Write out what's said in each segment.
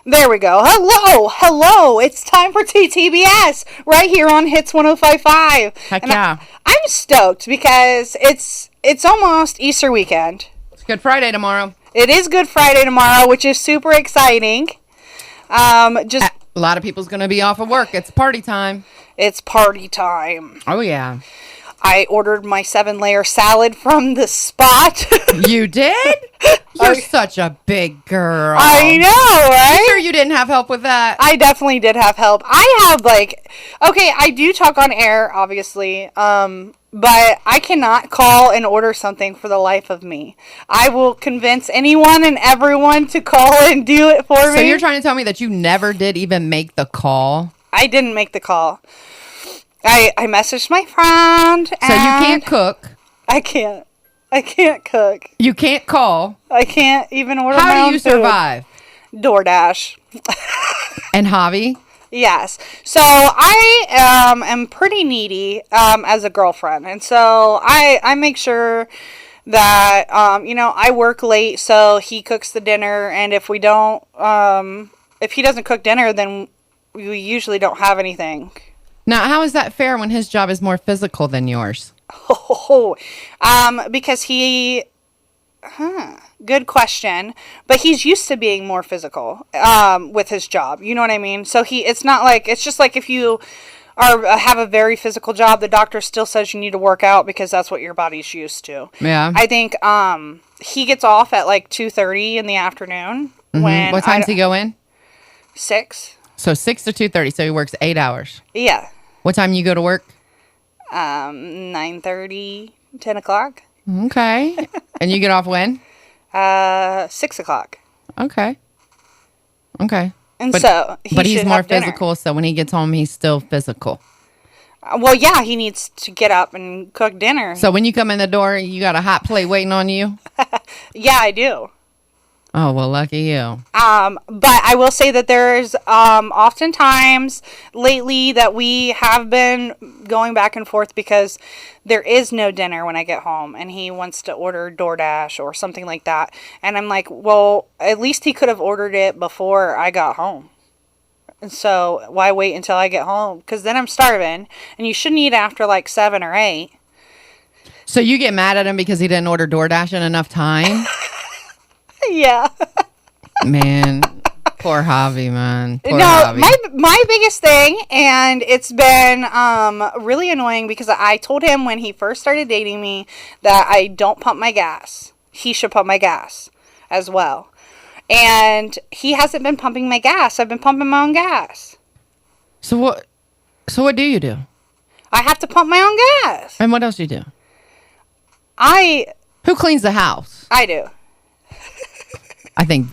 There we go. Hello. It's time for Ttbs right here on Hits 105.5. Heck yeah. I'm stoked because it's almost Easter weekend. It's Good Friday tomorrow. It is Good Friday tomorrow, which is super exciting. A lot of people's going to be off of work. It's party time. It's party time. Oh, yeah. I ordered my 7-layer salad from the spot. You did? You're such a big girl. I know, right? You sure you didn't have help with that? I definitely did have help. I do talk on air, obviously, but I cannot call and order something for the life of me. I will convince anyone and everyone to call and do it for me. So you're trying to tell me that you never did even make the call? I didn't make the call. I messaged my friend. So you can't cook. I can't cook. You can't call. I can't even order How my do own you food. survive? DoorDash. And Javi? Yes. So I am pretty needy as a girlfriend. And so I make sure that, I work late, so he cooks the dinner. And if we don't, if he doesn't cook dinner, then we usually don't have anything. Now, how is that fair when his job is more physical than yours? Because good question. But he's used to being more physical, with his job. You know what I mean? So it's not like, it's just like if you have a very physical job, the doctor still says you need to work out because that's what your body's used to. Yeah. I think, he gets off at like 2:30 in the afternoon. Mm-hmm. What time does he go in? 6. So 6 to 2:30. So he works 8 hours. Yeah. What time you go to work? 9:30, 10 o'clock. Okay. And you get off when? 6 o'clock. Okay. And but he's more physical, so when he gets home, he's still physical. Well, yeah, he needs to get up and cook dinner. So when you come in the door, you got a hot plate waiting on you? Yeah, I do. Oh, well, lucky you. But I will say that there's oftentimes lately that we have been going back and forth because there is no dinner when I get home and he wants to order DoorDash or something like that. And I'm like, well, at least he could have ordered it before I got home. And so why wait until I get home? Because then I'm starving and you shouldn't eat after like 7 or 8. So you get mad at him because he didn't order DoorDash in enough time? Yeah. Man, poor Javi, man. Poor no, Javi. my biggest thing, and it's been really annoying because I told him when he first started dating me that I don't pump my gas. He should pump my gas as well. And he hasn't been pumping my gas. I've been pumping my own gas. So what do you do? I have to pump my own gas. And what else do you do? Who cleans the house? I do. I think.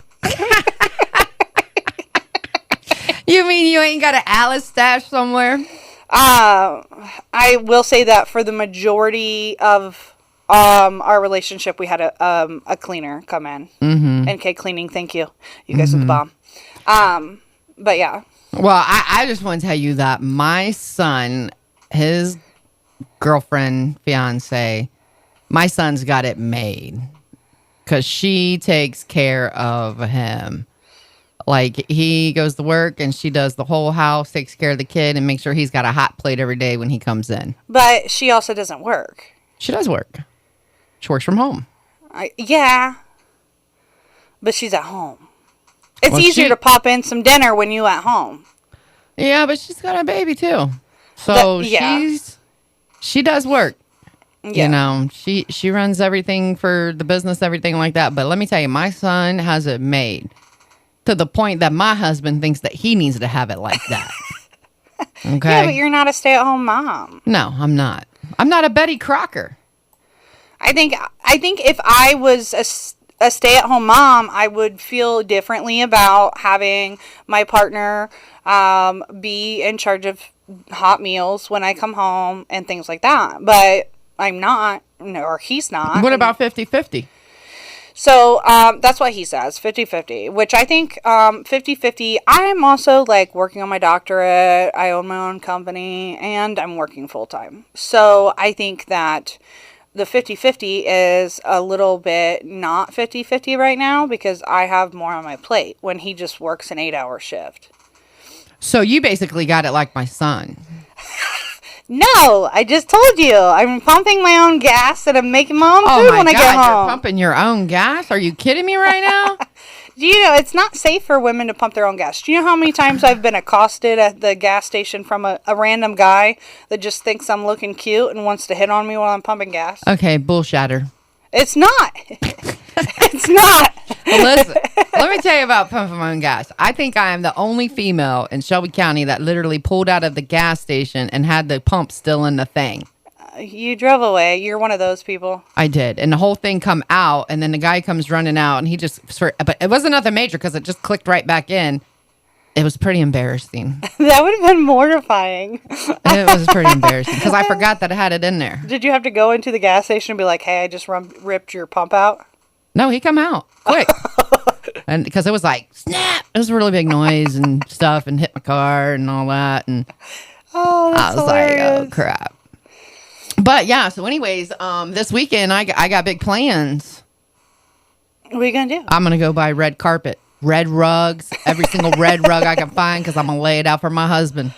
You mean you ain't got an Alice stash somewhere? I will say that for the majority of our relationship, we had a cleaner come in. Mm-hmm. NK Cleaning, thank you. You guys are the bomb. But yeah. Well, I just want to tell you that my son, his girlfriend, fiance, my son's got it made. Because she takes care of him. Like, he goes to work and she does the whole house, takes care of the kid, and makes sure he's got a hot plate every day when he comes in. But she also doesn't work. She does work. She works from home. Yeah. But she's at home. It's easier to pop in some dinner when you at home. Yeah, but she's got a baby, too. So she does work. Yeah. You know, she runs everything for the business, everything like that. But let me tell you, my son has it made to the point that my husband thinks that he needs to have it like that. Okay. Yeah, but you're not a stay-at-home mom. No, I'm not. I'm not a Betty Crocker. I think if I was a stay-at-home mom, I would feel differently about having my partner be in charge of hot meals when I come home and things like that. But I'm not, or he's not. What about 50-50? So that's what he says, 50-50, which I think 50-50. I'm also like working on my doctorate. I own my own company and I'm working full time. So I think that the 50-50 is a little bit not 50-50 right now because I have more on my plate when he just works an 8-hour shift. So you basically got it like my son. No, I just told you. I'm pumping my own gas and I'm making my own food when I get home. You're pumping your own gas? Are you kidding me right now? Do you know it's not safe for women to pump their own gas? Do you know how many times I've been accosted at the gas station from a random guy that just thinks I'm looking cute and wants to hit on me while I'm pumping gas? Okay, bullshatter. It's not. It's not. Well, listen, let me tell you about pumping my own gas. I think I am the only female in Shelby County that literally pulled out of the gas station and had the pump still in the thing. You drove away. You're one of those people. I did. And the whole thing come out, and then the guy comes running out, and he just... But it wasn't nothing major because it just clicked right back in. It was pretty embarrassing. That would have been mortifying. It was pretty embarrassing because I forgot that I had it in there. Did you have to go into the gas station and be like, hey, I just ripped your pump out? No, he come out quick. And because it was like, snap! It was a really big noise and stuff and hit my car and all that. And that's I was hilarious. like, oh, crap. But yeah, so anyways, this weekend I got big plans. What are you going to do? I'm going to go buy red carpet, red rugs, every single red rug I can find because I'm going to lay it out for my husband.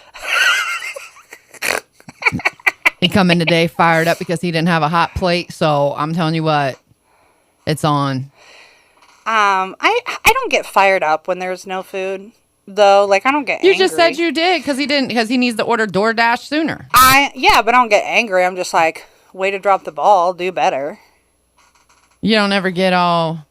He come in today fired up because he didn't have a hot plate. So I'm telling you what, it's on. I don't get fired up when there's no food. Though, like, I don't get angry. You just said you did because he needs to order DoorDash sooner. Yeah, but I don't get angry. I'm just like, way to drop the ball. Do better. You don't ever get all,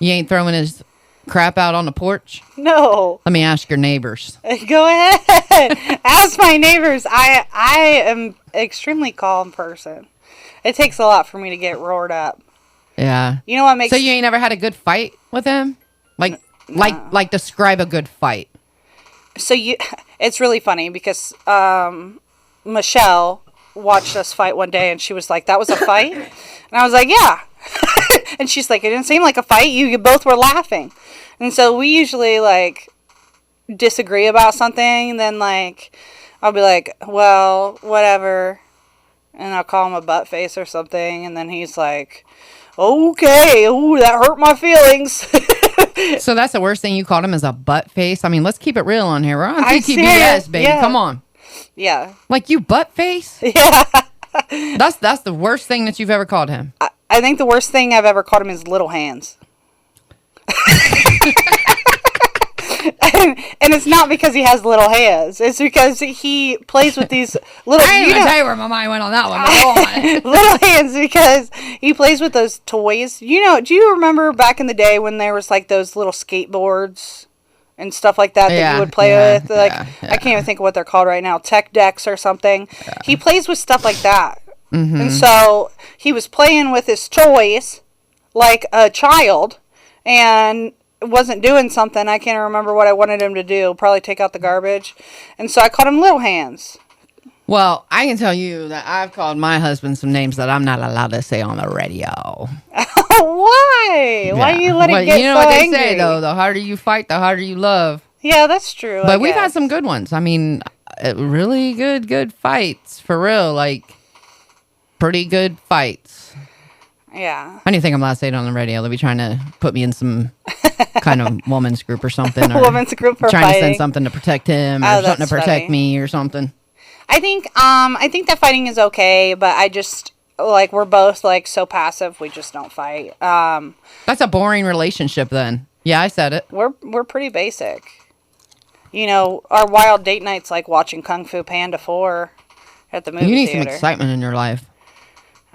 you ain't throwing his crap out on the porch? No. Let me ask your neighbors. Go ahead. Ask my neighbors. I am an extremely calm person. It takes a lot for me to get roared up. Yeah. You know what makes... So you ain't ever had a good fight with him? Like... No. Like describe a good fight. So it's really funny because Michelle watched us fight one day and she was like, that was a fight? And I was like, yeah. And she's like, it didn't seem like a fight. You both were laughing. And so we usually like disagree about something. And then like, I'll be like, well, whatever. And I'll call him a butt face or something. And then he's like, okay, ooh, that hurt my feelings. So that's the worst thing you called him is a butt face? I mean, let's keep it real on here. We're on TTBS, baby. Yeah. Come on. Yeah. Like you butt face? Yeah. That's the worst thing that you've ever called him. I think the worst thing I've ever called him is little hands. And it's not because he has little hands. It's because he plays with these little... I ain't even tell you where my mind went on that one. But go on. Little hands because he plays with those toys. You know, do you remember back in the day when there was like those little skateboards and stuff like that you would play with? Like I can't even think of what they're called right now. Tech decks or something. Yeah. He plays with stuff like that. Mm-hmm. And so he was playing with his toys like a child and... wasn't doing something. I can't remember what I wanted him to do. Probably take out the garbage. And so I called him Little Hands. Well, I can tell you that I've called my husband some names that I'm not allowed to say on the radio. Why? Yeah. Why do you let it get so angry? You know what they say, though. The harder you fight, the harder you love. Yeah, that's true. But we've had some good ones. I mean, really good fights. For real. Like, pretty good fights. Yeah. I don't think I'm allowed to say it on the radio. They'll be trying to put me in some kind of woman's group or something. Or woman's group for trying fighting. To send something to protect him or something to protect me or something. I think that fighting is okay, but I just like we're both like so passive. We just don't fight. That's a boring relationship then. Yeah, I said it. We're pretty basic. You know, our wild date nights like watching Kung Fu Panda 4 at the movie theater. You need some excitement in your life.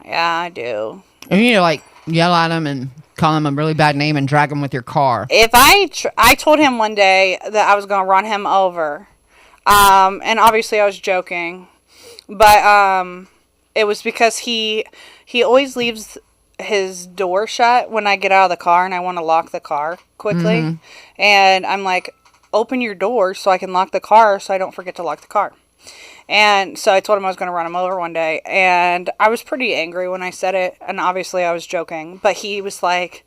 Yeah, I do. You need to like yell at him and call him a really bad name and drag him with your car. If I told him one day that I was going to run him over, and obviously I was joking, but it was because he always leaves his door shut when I get out of the car and I want to lock the car quickly, mm-hmm. And I'm like, open your door so I can lock the car so I don't forget to lock the car. And so I told him I was going to run him over one day. And I was pretty angry when I said it. And obviously I was joking. But he was like,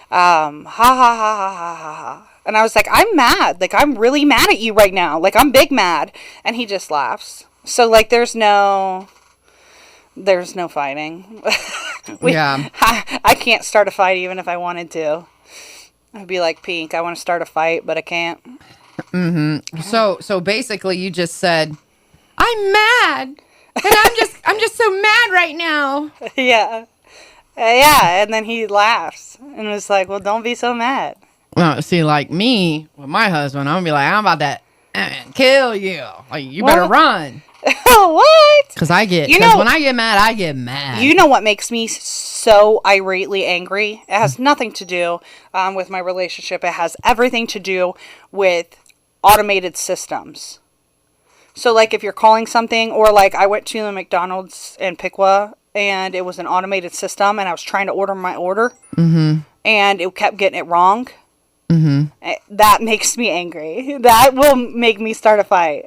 ha ha ha ha ha ha ha. And I was like, I'm mad. Like, I'm really mad at you right now. Like, I'm big mad. And he just laughs. So, like, there's no there's no fighting. Yeah. I can't start a fight even if I wanted to. I'd be like Pink. I want to start a fight, but I can't. Mm-hmm. So basically, you just said, "I'm mad, and I'm just so mad right now." Yeah. Yeah, and then he laughs and was like, well, don't be so mad. Well, see, like me with my husband, I'm gonna be like, "I'm about to kill you. Like, you better run." What? Because when I get mad, I get mad. You know what makes me so irately angry? It has nothing to do with my relationship. It has everything to do with automated systems. So, like, if you're calling something, or like I went to the McDonald's in Piqua, and it was an automated system, and I was trying to order my order, and it kept getting it wrong. That makes me angry. That will make me start a fight.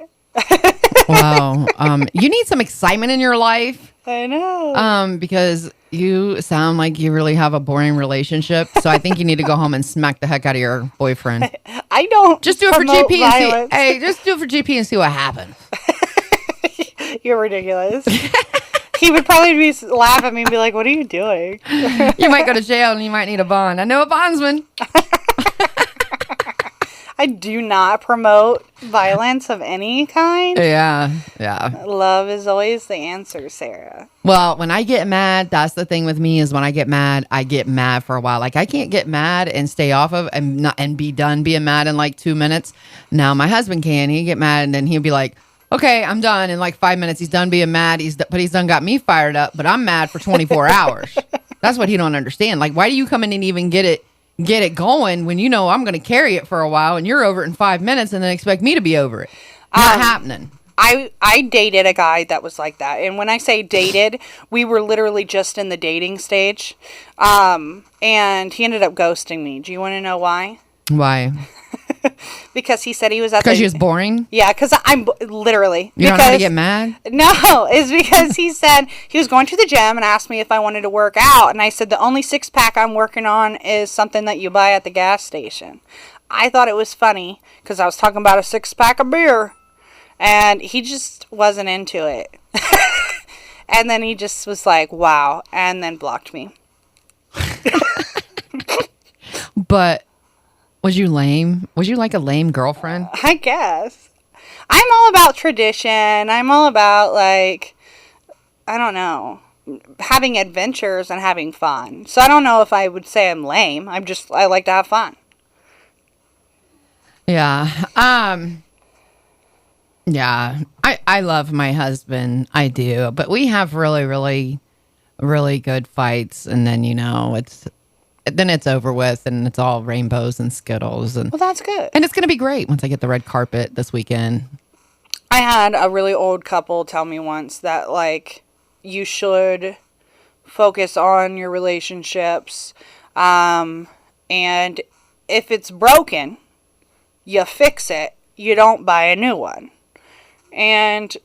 Wow. You need some excitement in your life. I know. Because you sound like you really have a boring relationship. So I think you need to go home and smack the heck out of your boyfriend. I don't just do it for GP violence. and see. Hey, just do it for GP and see what happens. You're ridiculous. He would probably laugh at me and be like, "What are you doing?" You might go to jail and you might need a bond. I know a bondsman. I do not promote violence of any kind. Yeah. Love is always the answer, Sarah. Well, when I get mad, that's the thing with me is when I get mad for a while. Like, I can't get mad and stay off of and be done being mad in like 2 minutes. Now, my husband can. He'd get mad and then he'll be like, "Okay, I'm done." In like 5 minutes, he's done being mad. But he's done got me fired up, but I'm mad for 24 hours. That's what he don't understand. Like, why do you come in and even get it going when you know I'm going to carry it for a while and you're over it in 5 minutes and then expect me to be over it? Not happening. I dated a guy that was like that. And when I say dated, we were literally just in the dating stage. And he ended up ghosting me. Do you want to know why? Why? Because he said he was at because he was boring? Yeah, because I'm literally. You don't know how to get mad? No, it's because he said he was going to the gym and asked me if I wanted to work out. And I said, the only six-pack I'm working on is something that you buy at the gas station. I thought it was funny because I was talking about a six-pack of beer. And he just wasn't into it. And then he just was like, wow, and then blocked me. But was you lame? Was you like a lame girlfriend? I guess. I'm all about tradition. I'm all about, like, I don't know, having adventures and having fun. So I don't know if I would say I'm lame. I like to have fun. Yeah. Yeah, I love my husband. I do. But we have really, really, really good fights. And then, it's over with and it's all rainbows and Skittles. And well, that's good. And it's going to be great once I get the red carpet this weekend. I had a really old couple tell me once that, like, you should focus on your relationships. And if it's broken, you fix it. You don't buy a new one. And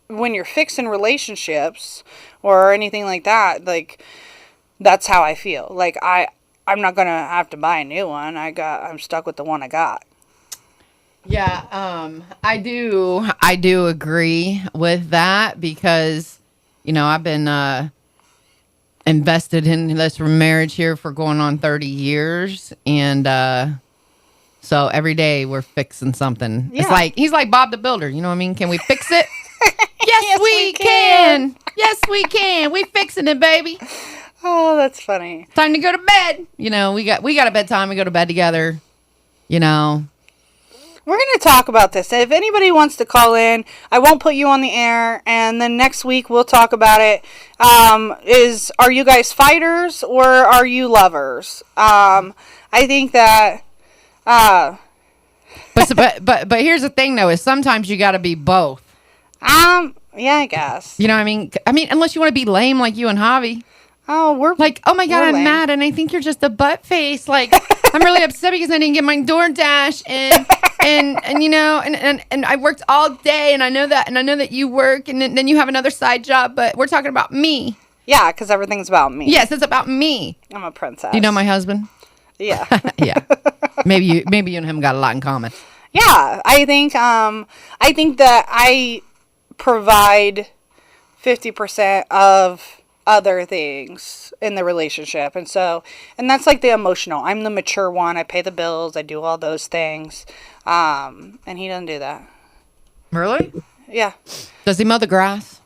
when you're fixing relationships or anything like that, like, that's how I feel. Like, I'm not going to have to buy a new one. I'm stuck with the one I got. Yeah, I do agree with that because, I've been invested in this marriage here for going on 30 years. And, so every day we're fixing something. Yeah. It's like, he's like Bob the Builder. You know what I mean? Can we fix it? Yes, we can. Yes, we can. We fixing it, baby. Oh, that's funny. Time to go to bed. We got a bedtime. We go to bed together. We're going to talk about this. If anybody wants to call in, I won't put you on the air. And then next week we'll talk about it. Are you guys fighters or are you lovers? I think that... But here's the thing though, is sometimes you got to be both. Yeah, I guess. You know what I mean? Unless you want to be lame like you and Javi. Oh, we're like, oh my God, I'm lame. mad, and I think you're just a butt face. Like, I'm really upset because I didn't get my DoorDash, and I worked all day, and I know that you work, and then you have another side job, but we're talking about me. Yeah, because everything's about me. Yes, it's about me. I'm a princess. You know my husband? Yeah. Yeah. Maybe you and him got a lot in common. Yeah, I think that I provide 50% of other things in the relationship. And that's like the emotional. I'm the mature one. I pay the bills. I do all those things. And he doesn't do that. Really? Yeah. Does he mow the grass?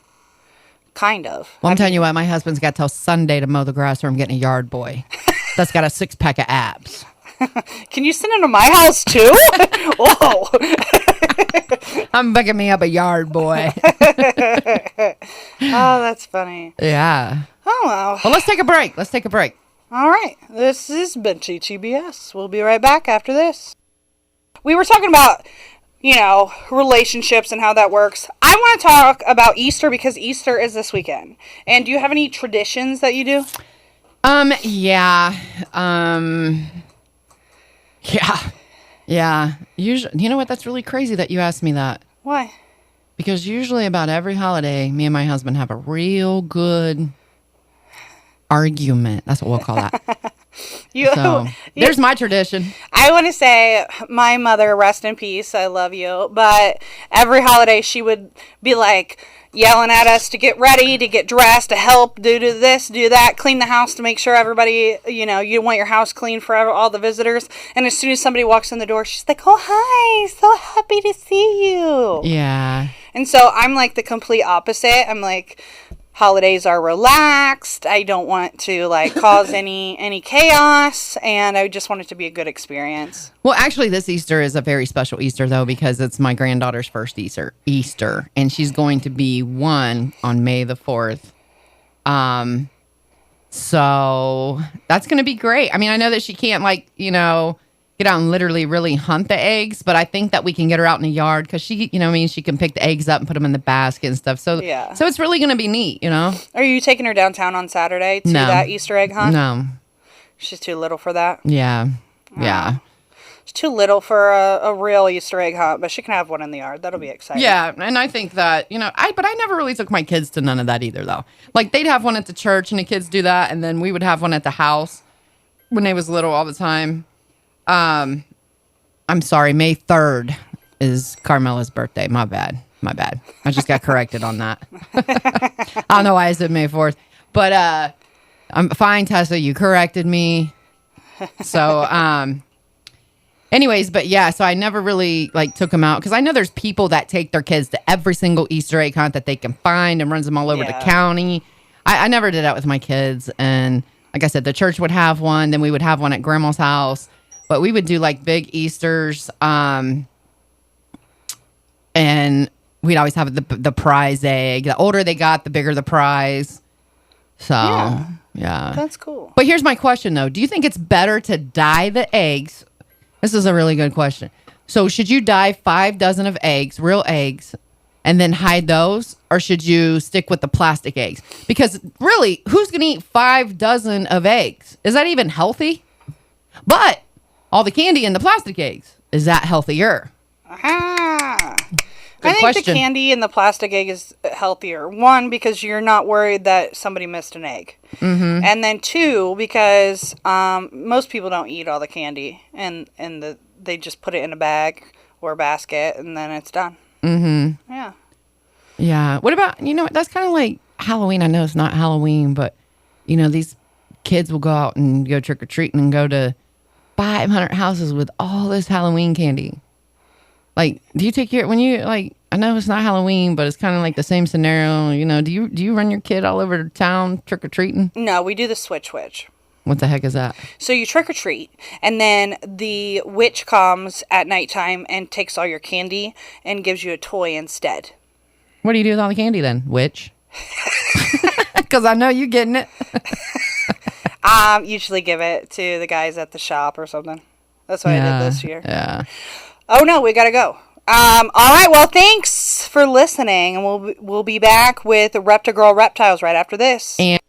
Kind of. Well, I'm telling you what, my husband's got till Sunday to mow the grass or I'm getting a yard boy. That's got a 6-pack of abs. Can you send him to my house too? Whoa. I'm picking me up a yard boy. Oh, that's funny. Yeah. Oh, well. Well, let's take a break. All right. This has been Ttbs. We'll be right back after this. We were talking about, relationships and how that works. I want to talk about Easter because Easter is this weekend. And do you have any traditions that you do? Yeah. Yeah. Usually, you know what? That's really crazy that you asked me that. Why? Because usually about every holiday, me and my husband have a real good argument. That's what we'll call that. There's my tradition. I want to say my mother, rest in peace, I love you, but every holiday she would be like yelling at us to get ready, to get dressed, to help, do this, do that, clean the house to make sure everybody, you want your house clean for all the visitors. And as soon as somebody walks in the door, she's like, oh, hi, so happy to see you. Yeah. And so I'm like the complete opposite. I'm like, holidays are relaxed. I don't want to cause any chaos, and I just want it to be a good experience. Well, actually, this Easter is a very special Easter though because it's my granddaughter's first Easter, and she's going to be 1 on May the 4th. So that's going to be great. I mean, I know that she can't get out and literally really hunt the eggs, but I think that we can get her out in the yard because she, she can pick the eggs up and put them in the basket and stuff. So, yeah. So it's really going to be neat, Are you taking her downtown on Saturday to that Easter egg hunt? No. She's too little for that? Yeah. Yeah. She's too little for a real Easter egg hunt, but she can have one in the yard. That'll be exciting. Yeah, and I think that, but I never really took my kids to none of that either, though. Like, they'd have one at the church, and the kids do that, and then we would have one at the house when they was little all the time. I'm sorry, May 3rd is Carmela's birthday. My bad. I just got corrected on that. I don't know why I said May 4th. But I'm fine, Tessa. You corrected me. So, anyways, but yeah, so I never really took them out because I know there's people that take their kids to every single Easter egg hunt that they can find and runs them all over the county. I never did that with my kids. And like I said, the church would have one. Then we would have one at grandma's house. But we would do big Easters, and we'd always have the prize egg. The older they got, the bigger the prize. So, yeah. That's cool. But here's my question, though. Do you think it's better to dye the eggs? This is a really good question. So should you dye 5 dozen of eggs, real eggs, and then hide those? Or should you stick with the plastic eggs? Because really, who's going to eat 5 dozen of eggs? Is that even healthy? But all the candy in the plastic eggs, is that healthier? I think question. the candy in the plastic egg is healthier. 1, because you're not worried that somebody missed an egg. Mm-hmm. And then 2, because most people don't eat all the candy. And they just put it in a bag or a basket, and then it's done. Mm-hmm. Yeah. Yeah. What about, that's kind of like Halloween. I know it's not Halloween, but, these kids will go out and go trick-or-treating and go to 500 houses with all this Halloween candy. Do you take care when you I know it's not Halloween, but it's kind of like the same scenario. Do you run your kid all over town trick or treating? No, we do the switch witch. What the heck is that? So you trick or treat, and then the witch comes at nighttime and takes all your candy and gives you a toy instead. What do you do with all the candy then, witch? Because I know you getting it. Usually give it to the guys at the shop or something. That's what I did this year. Yeah. Oh no, we gotta go. All right. Well, thanks for listening, and we'll be back with Reptigirl Reptiles right after this. And